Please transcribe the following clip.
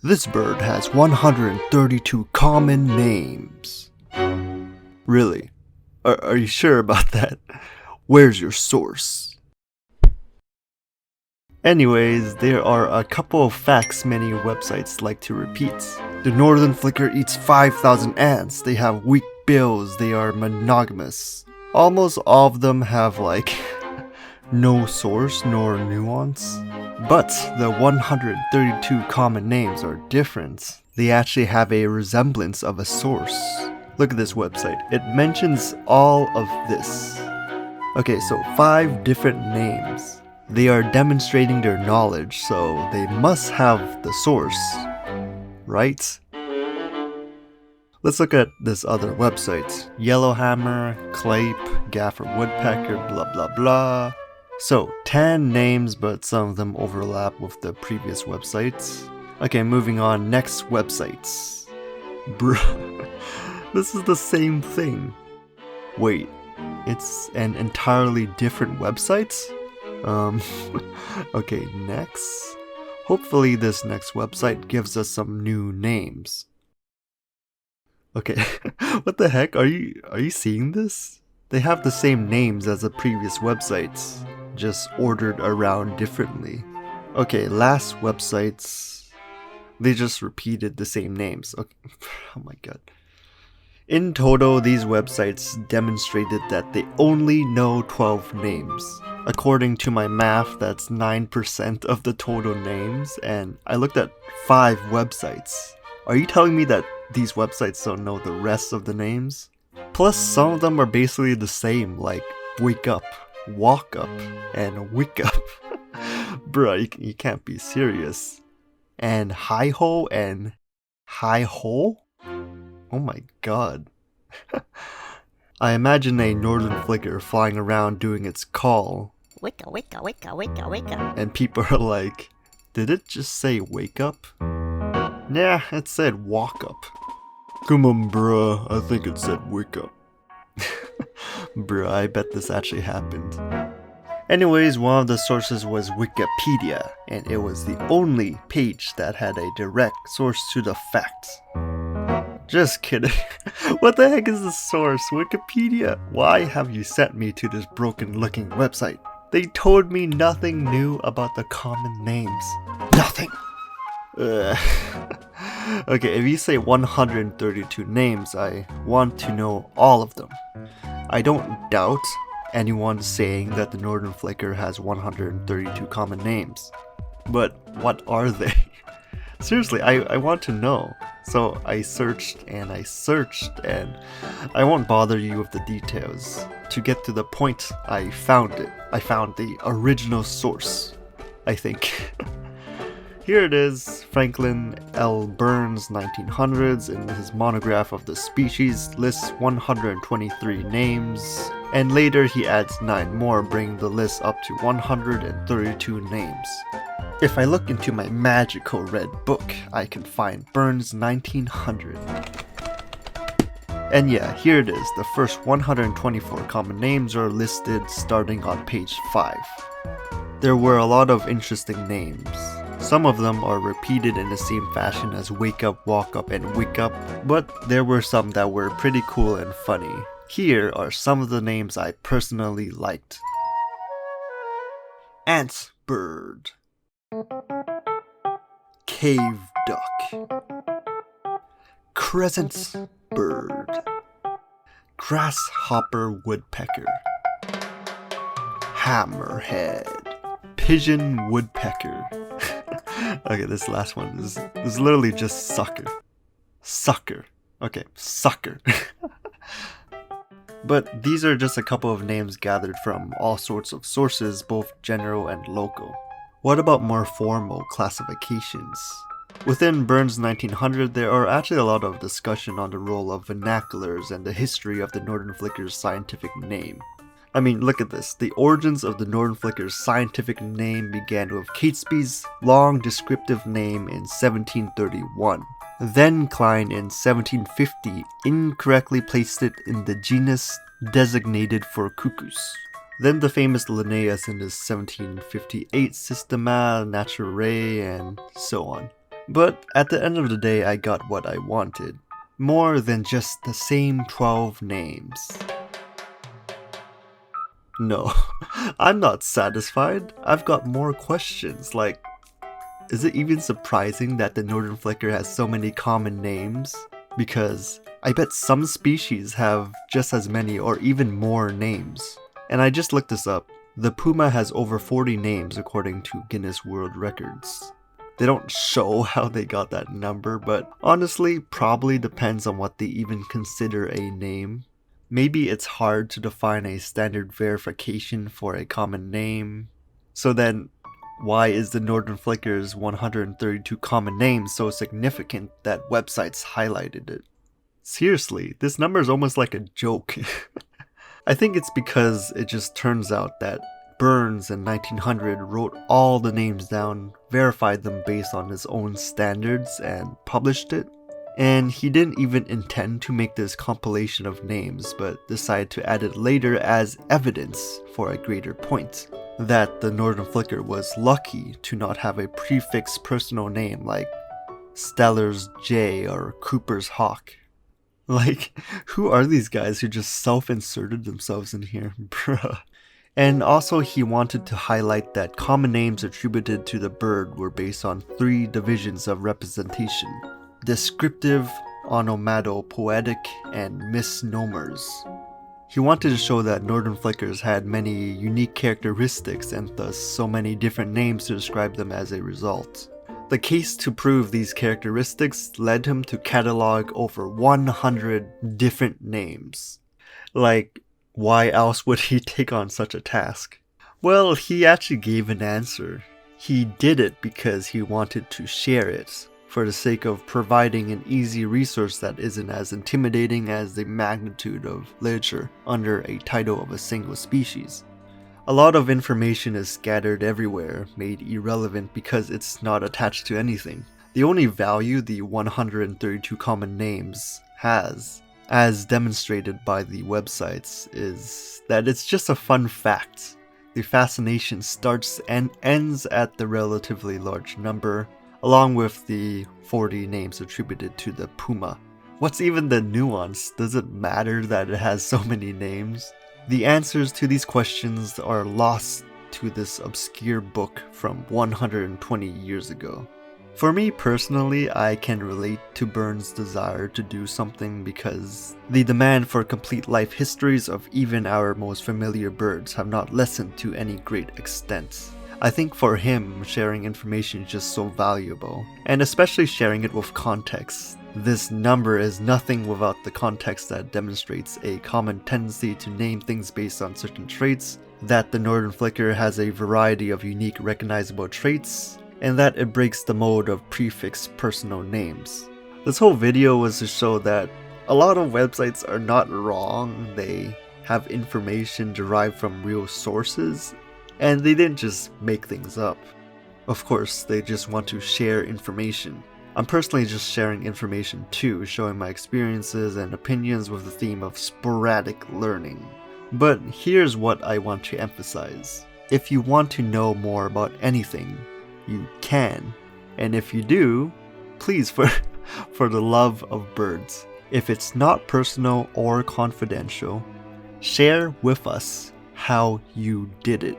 This bird has 132 common names. Really? Are you sure about that? Where's your source? Anyways, there are a couple of facts many websites like to repeat. The northern flicker eats 5,000 ants. They have weak bills. They are monogamous. Almost all of them have no source nor nuance. But the 132 common names are different. They actually have a resemblance of a source. Look at this website. It mentions all of this. Okay, so 5 different names. They are demonstrating their knowledge, so they must have the source, right? Let's look at this other website. Yellowhammer, Clape, Gaffer Woodpecker, blah blah blah. So, 10 names, but some of them overlap with the previous websites. Okay, moving on. Next websites. Bruh, this is the same thing. Wait, it's an entirely different website? Okay, next. Hopefully this next website gives us some new names. Okay, what the heck? Are you seeing this? They have the same names as the previous websites, just ordered around differently. Okay, last websites, they just repeated the same names. Okay. Oh my god. In total, these websites demonstrated that they only know 12 names. According to my math, that's 9% of the total names, and I looked at 5 websites. Are you telling me that these websites don't know the rest of the names? Plus, some of them are basically the same, like wake up, walk up, and wick up. Bruh, you can't be serious. And hi-ho and hi-ho? Oh my god. I imagine a northern flicker flying around doing its call. Wicca, wicca, wicca, wicca, wicca. And people are like, did it just say wake up? Nah, it said walk up. Come on, bruh, I think it said wake up. Bruh, I bet this actually happened. Anyways, one of the sources was Wikipedia, and it was the only page that had a direct source to the facts. Just kidding. What the heck is the source? Wikipedia? Why have you sent me to this broken looking website? They told me nothing new about the common names. Nothing! Okay, if you say 132 names, I want to know all of them. I don't doubt anyone saying that the northern flicker has 132 common names. But what are they? Seriously, I want to know. So I searched, and I won't bother you with the details. To get to the point, I found it. I found the original source, I think. Here it is. Franklin L. Burns, 1900s, in his monograph of the species, lists 123 names, and later he adds 9 more, bringing the list up to 132 names. If I look into my magical red book, I can find Burns 1900. And yeah, here it is. The first 124 common names are listed starting on page 5. There were a lot of interesting names. Some of them are repeated in the same fashion as wake up, walk up, and wick up, but there were some that were pretty cool and funny. Here are some of the names I personally liked. Ant bird, cave duck, crescent bird, grasshopper woodpecker, hammerhead, pigeon woodpecker. Okay, this last one is literally just sucker. Sucker. Okay, sucker. But these are just a couple of names gathered from all sorts of sources, both general and local. What about more formal classifications? Within Burns 1900, there are actually a lot of discussion on the role of vernaculars and the history of the northern flicker's scientific name. I mean, look at this. The origins of the northern flicker's scientific name began with Catesby's long descriptive name in 1731. Then Klein in 1750 incorrectly placed it in the genus designated for cuckoos. Then the famous Linnaeus in his 1758 Systema Naturae, and so on. But at the end of the day, I got what I wanted. More than just the same 12 names. No, I'm not satisfied. I've got more questions, like, is it even surprising that the northern flicker has so many common names? Because I bet some species have just as many or even more names. And I just looked this up. The puma has over 40 names according to Guinness World Records. They don't show how they got that number, but honestly, probably depends on what they even consider a name. Maybe it's hard to define a standard verification for a common name. So then, why is the northern flicker's 132 common names so significant that websites highlighted it? Seriously, this number is almost like a joke. I think it's because it just turns out that Burns in 1900 wrote all the names down, verified them based on his own standards, and published it. And he didn't even intend to make this compilation of names, but decided to add it later as evidence for a greater point. That the northern flicker was lucky to not have a prefix personal name like Steller's Jay or Cooper's Hawk. Like, who are these guys who just self-inserted themselves in here? Bruh. And also he wanted to highlight that common names attributed to the bird were based on 3 divisions of representation: descriptive, onomatopoetic, and misnomers. He wanted to show that northern flickers had many unique characteristics and thus so many different names to describe them as a result. The case to prove these characteristics led him to catalog over 100 different names. Like, why else would he take on such a task? Well, he actually gave an answer. He did it because he wanted to share it, for the sake of providing an easy resource that isn't as intimidating as the magnitude of literature under a title of a single species. A lot of information is scattered everywhere, made irrelevant because it's not attached to anything. The only value the 132 common names has, as demonstrated by the websites, is that it's just a fun fact. The fascination starts and ends at the relatively large number, along with the 40 names attributed to the puma. What's even the nuance? Does it matter that it has so many names? The answers to these questions are lost to this obscure book from 120 years ago. For me personally, I can relate to Burns' desire to do something because the demand for complete life histories of even our most familiar birds have not lessened to any great extent. I think for him, sharing information is just so valuable, and especially sharing it with context. This number is nothing without the context that demonstrates a common tendency to name things based on certain traits, that the northern flicker has a variety of unique recognizable traits, and that it breaks the mode of prefix personal names. This whole video was to show that a lot of websites are not wrong, they have information derived from real sources, and they didn't just make things up. Of course, they just want to share information. I'm personally just sharing information too, showing my experiences and opinions with the theme of sporadic learning. But here's what I want to emphasize. If you want to know more about anything, you can. And if you do, please, for the love of birds, if it's not personal or confidential, share with us how you did it.